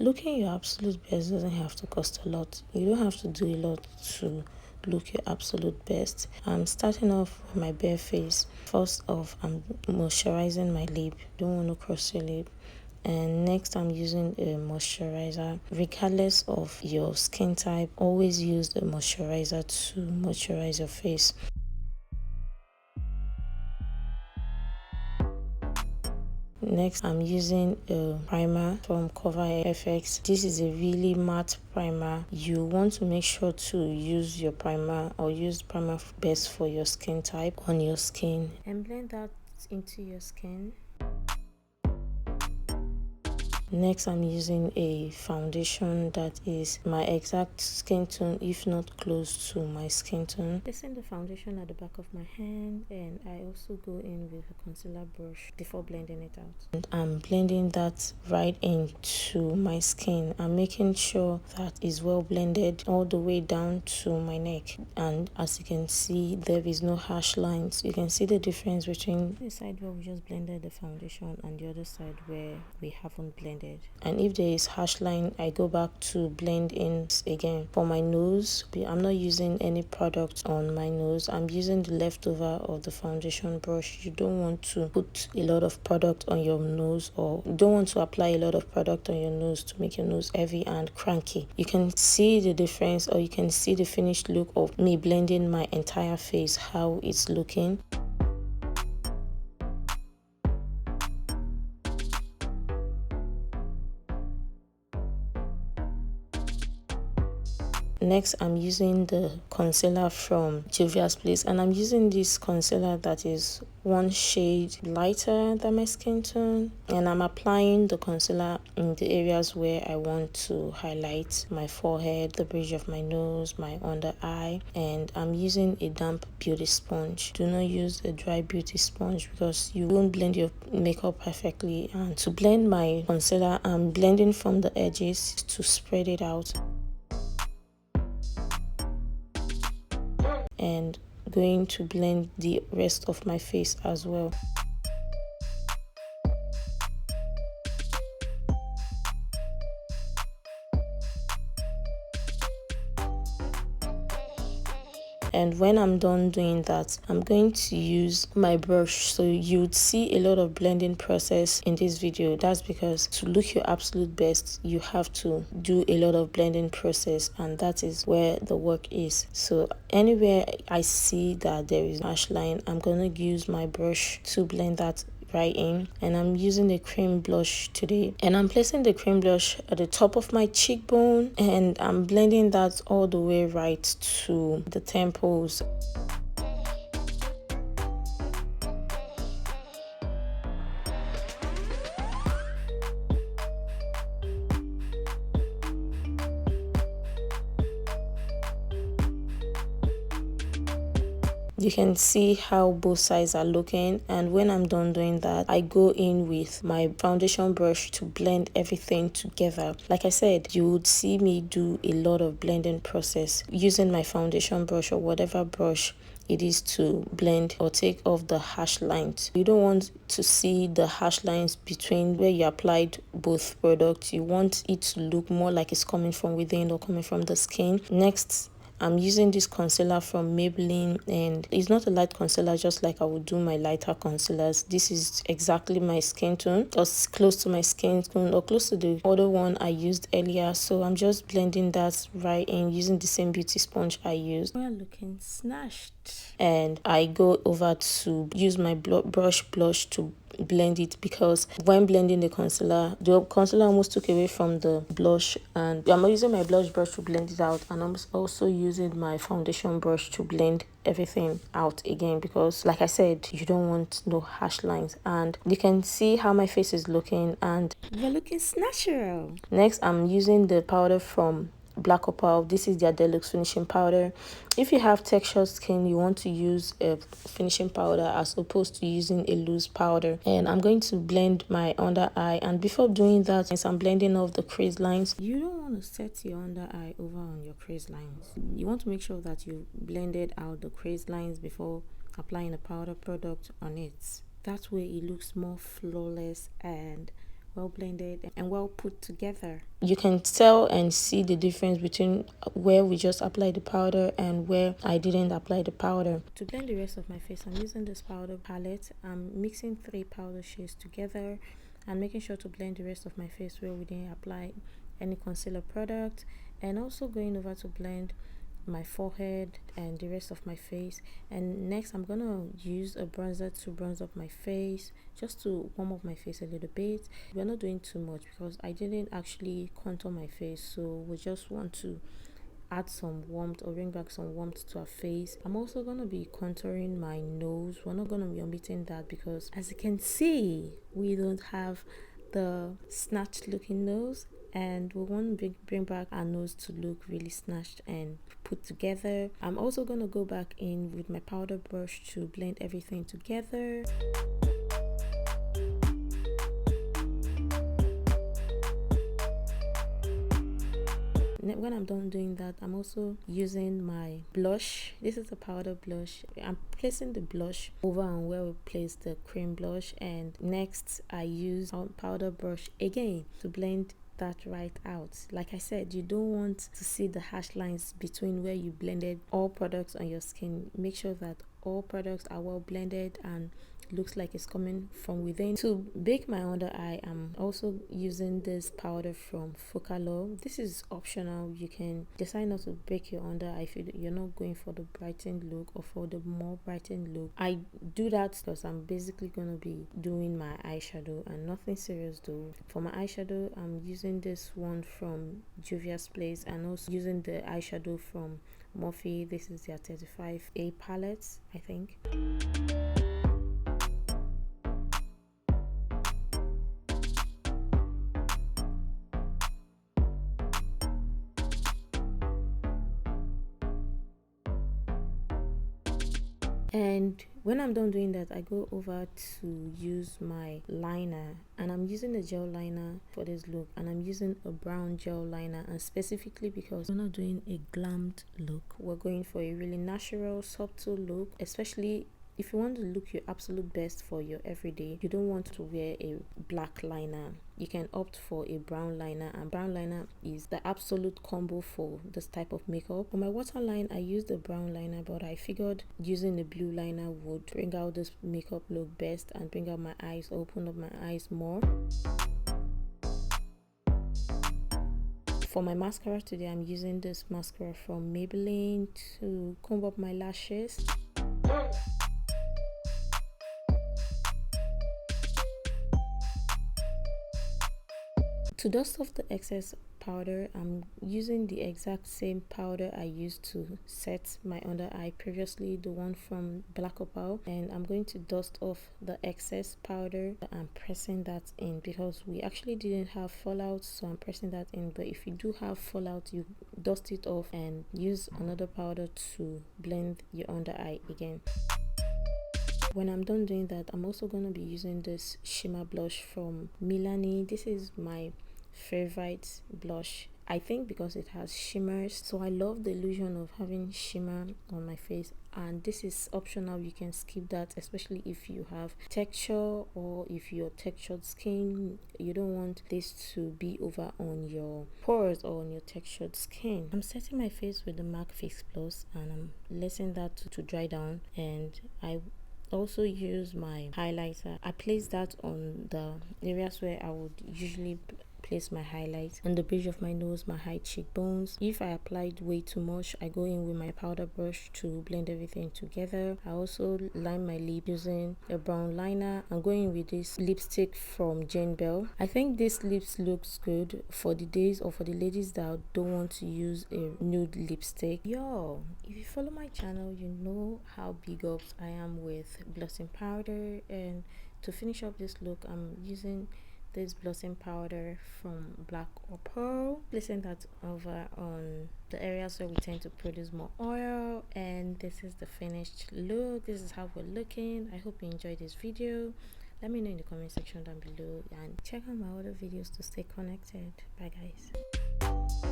Looking your absolute best doesn't have to cost a lot. You don't have to do a lot to look your absolute best. I'm starting off with my bare face. First off, I'm moisturizing my lip. Don't want to cross your lip. And next, I'm using a moisturizer. Regardless of your skin type, always use the moisturizer to moisturize your face. Next, I'm using a primer from Cover FX. This is a really matte primer. You want to make sure to use your primer or use primer best for your skin type on your skin and blend that into your skin. Next, I'm using a foundation that is my exact skin tone, if not close to my skin tone. Placing the foundation at the back of my hand, and I also go in with a concealer brush before blending it out. And I'm blending that right into my skin. I'm making sure that is well blended all the way down to my neck. And as you can see, there is no harsh lines. You can see the difference between the side where we just blended the foundation and the other side where we haven't blended. And if there is harsh line, I go back to blend in again. For my nose, I'm not using any product on my nose. I'm using the leftover of the foundation brush. You don't want to put a lot of product on your nose, or you don't want to apply a lot of product on your nose to make your nose heavy and cranky. You can see the difference, or you can see the finished look of me blending my entire face, how it's looking. Next, I'm using the concealer from Juvia's Place, and I'm using this concealer that is one shade lighter than my skin tone, and I'm applying the concealer in the areas where I want to highlight: my forehead, the bridge of my nose, my under eye. And I'm using a damp beauty sponge. Do not use a dry beauty sponge because you won't blend your makeup perfectly. And to blend my concealer, I'm blending from the edges to spread it out, and going to blend the rest of my face as well. And when I'm done doing that, I'm going to use my brush. So you'd see a lot of blending process in this video. That's because to look your absolute best, you have to do a lot of blending process, and that is where the work is. So anywhere I see that there is harsh line, I'm gonna use my brush to blend that right in. And I'm using a cream blush today, and I'm placing the cream blush at the top of my cheekbone, and I'm blending that all the way right to the temples. You can see how both sides are looking, and when I'm done doing that, I go in with my foundation brush to blend everything together. Like I said, you would see me do a lot of blending process using my foundation brush or whatever brush it is to blend or take off the harsh lines. You don't want to see the harsh lines between where you applied both products. You want it to look more like it's coming from within or coming from the skin. Next, I'm using this concealer from Maybelline, and it's not a light concealer, just like I would do my lighter concealers. This is exactly my skin tone, or close to my skin tone, or close to the other one I used earlier. So I'm just blending that right in using the same beauty sponge I used. We're looking snatched. And I go over to use my brush blush to blend it, because when blending the concealer almost took away from the blush, and I'm using my blush brush to blend it out, and I'm also using my foundation brush to blend everything out again, because like I said, you don't want no harsh lines. And you can see how my face is looking, and you're looking natural. Next, I'm using the powder from Black Opal. This is their deluxe finishing powder. If you have textured skin, you want to use a finishing powder as opposed to using a loose powder. And I'm going to blend my under eye, and before doing that, since I'm blending off the crease lines, you don't want to set your under eye over on your crease lines. You want to make sure that you blended out the crease lines before applying a powder product on it. That way it looks more flawless and well blended and well put together. You can tell and see the difference between where we just applied the powder and where I didn't apply the powder. To blend the rest of my face, I'm using this powder palette. I'm mixing 3 powder shades together and making sure to blend the rest of my face where we didn't apply any concealer product, and also going over to blend my forehead and the rest of my face. And next I'm gonna use a bronzer to bronze up my face, just to warm up my face a little bit. We're not doing too much because I didn't actually contour my face, so we just want to add some warmth or bring back some warmth to our face. I'm also going to be contouring my nose. We're not going to be omitting that because, as you can see, we don't have the snatched looking nose, and we want to bring back our nose to look really snatched and put together. I'm also going to go back in with my powder brush to blend everything together. When I'm done doing that, I'm also using my blush. This is a powder blush. I'm placing the blush over and where we place the cream blush, and next I use a powder brush again to blend that right out. Like I said, you don't want to see the harsh lines between where you blended all products on your skin. Make sure that all products are well blended and looks like it's coming from within. To bake my under eye, I'm also using this powder from Focalo. This is optional. You can decide not to bake your under eye if you're not going for the brightened look or for the more brightened look. I do that because I'm basically going to be doing my eyeshadow and nothing serious though. For my eyeshadow, I'm using this one from Juvia's Place and also using the eyeshadow from Morphe. This is their 35A palette, I think. And when I'm done doing that, I go over to use my liner, and I'm using a gel liner for this look, and I'm using a brown gel liner, and specifically because we're not doing a glammed look, we're going for a really natural, subtle look. Especially if you want to look your absolute best for your everyday, you don't want to wear a black liner. You can opt for a brown liner, and brown liner is the absolute combo for this type of makeup. For my waterline, I used a brown liner, but I figured using a blue liner would bring out this makeup look best and bring out my eyes, open up my eyes more. For my mascara today, I'm using this mascara from Maybelline to comb up my lashes. To dust off the excess powder, I'm using the exact same powder I used to set my under eye previously, the one from Black Opal, and I'm going to dust off the excess powder. I'm pressing that in because we actually didn't have fallout, so I'm pressing that in. But if you do have fallout, you dust it off and use another powder to blend your under eye again. When I'm done doing that, I'm also going to be using this shimmer blush from Milani. This is my favorite blush, I think, because it has shimmers. So I love the illusion of having shimmer on my face, and this is optional. You can skip that, especially if you have texture or if you're textured skin. You don't want this to be over on your pores or on your textured skin. I'm setting my face with the MAC Fix Plus, and I'm letting that to dry down, and I also use my highlighter. I place that on the areas where I would usually place my highlight, on the bridge of my nose, my high cheekbones. If I applied way too much, I go in with my powder brush to blend everything together. I also line my lip using a brown liner. I'm going with this lipstick from Jane Bell. I think this lips looks good for the days or for the ladies that don't want to use a nude lipstick. Yo, if you follow my channel, you know how big ups I am with blushing powder. And to finish up this look, I'm using this blushing powder from Black Opal, placing that over on the areas where we tend to produce more oil. And this is the finished look. This is how we're looking. I hope you enjoyed this video. Let me know in the comment section down below, and check out my other videos to stay connected. Bye guys.